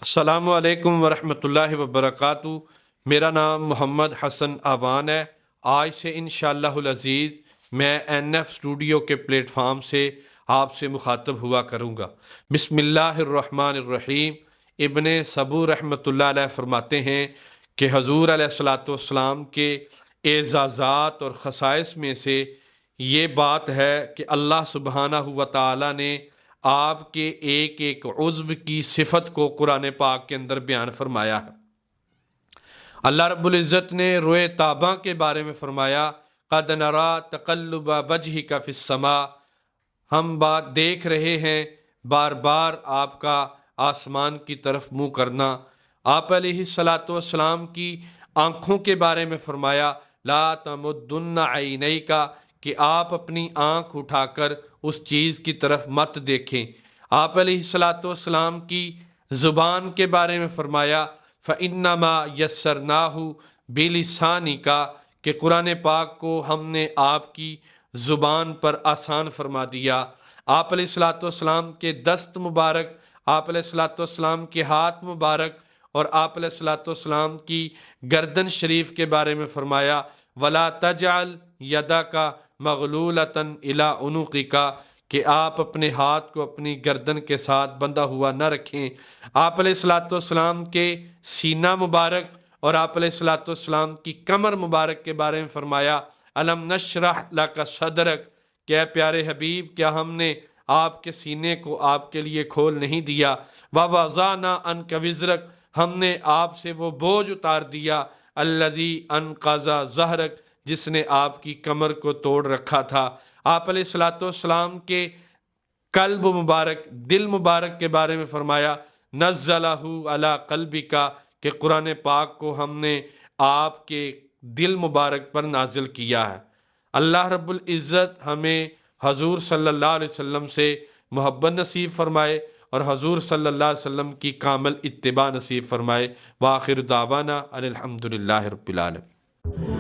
السلام علیکم ورحمۃ اللہ وبرکاتہ۔ میرا نام محمد حسن آوان ہے۔ آج سے انشاءاللہ العزیز میں این ایف اسٹوڈیو کے پلیٹ فارم سے آپ سے مخاطب ہوا کروں گا۔ بسم اللہ الرحمن الرحیم۔ ابن صبور رحمۃ اللہ علیہ فرماتے ہیں کہ حضور علیہ الصلاۃ والسلام کے اعزازات اور خصائص میں سے یہ بات ہے کہ اللہ سبحانہ و تعالیٰ نے آپ کے ایک ایک عضو کی صفت کو قرآن پاک کے اندر بیان فرمایا ہے۔ اللہ رب العزت نے روئے تاباں کے بارے میں فرمایا، قد نرا تقلب وجہک فی السماء، ہم بات دیکھ رہے ہیں بار بار آپ کا آسمان کی طرف منہ کرنا۔ آپ علیہ الصلاۃ والسلام کی آنکھوں کے بارے میں فرمایا، لا تمدن عینیک، کہ آپ اپنی آنکھ اٹھا کر اس چیز کی طرف مت دیکھیں۔ آپ علیہ الصلاۃ والسلام کی زبان کے بارے میں فرمایا، فَإِنَّمَا يَسَّرْنَاهُ بِلِسَانِكَ، کہ قرآن پاک کو ہم نے آپ کی زبان پر آسان فرما دیا۔ آپ علیہ الصلاۃ والسلام کے دست مبارک، آپ علیہ الصلاۃ والسلام کے ہاتھ مبارک اور آپ علیہ الصلاۃ والسلام کی گردن شریف کے بارے میں فرمایا، وَلَا تَجْعَلْ يَدَكَ مغلولۃ الی عنقک، کہ آپ اپنے ہاتھ کو اپنی گردن کے ساتھ بندھا ہوا نہ رکھیں۔ آپ علیہ الصلاۃ والسلام کے سینہ مبارک اور آپ علیہ الصلاۃ والسلام کی کمر مبارک کے بارے میں فرمایا، الم نشرح لک صدرک، کہ اے پیارے حبیب کیا ہم نے آپ کے سینے کو آپ کے لیے کھول نہیں دیا، ووضعنا عنک وزرک، ہم نے آپ سے وہ بوجھ اتار دیا، الذی انقض ظہرک، جس نے آپ کی کمر کو توڑ رکھا تھا۔ آپ علیہ الصلاۃ والسلام کے قلب مبارک، دل مبارک کے بارے میں فرمایا، نزلہ علی قلبک، کہ قرآن پاک کو ہم نے آپ کے دل مبارک پر نازل کیا ہے۔ اللہ رب العزت ہمیں حضور صلی اللہ علیہ وسلم سے محبت نصیب فرمائے اور حضور صلی اللہ علیہ وسلم کی کامل اتباع نصیب فرمائے۔ وآخر دعوانا ان الحمد للہ رب العالمین۔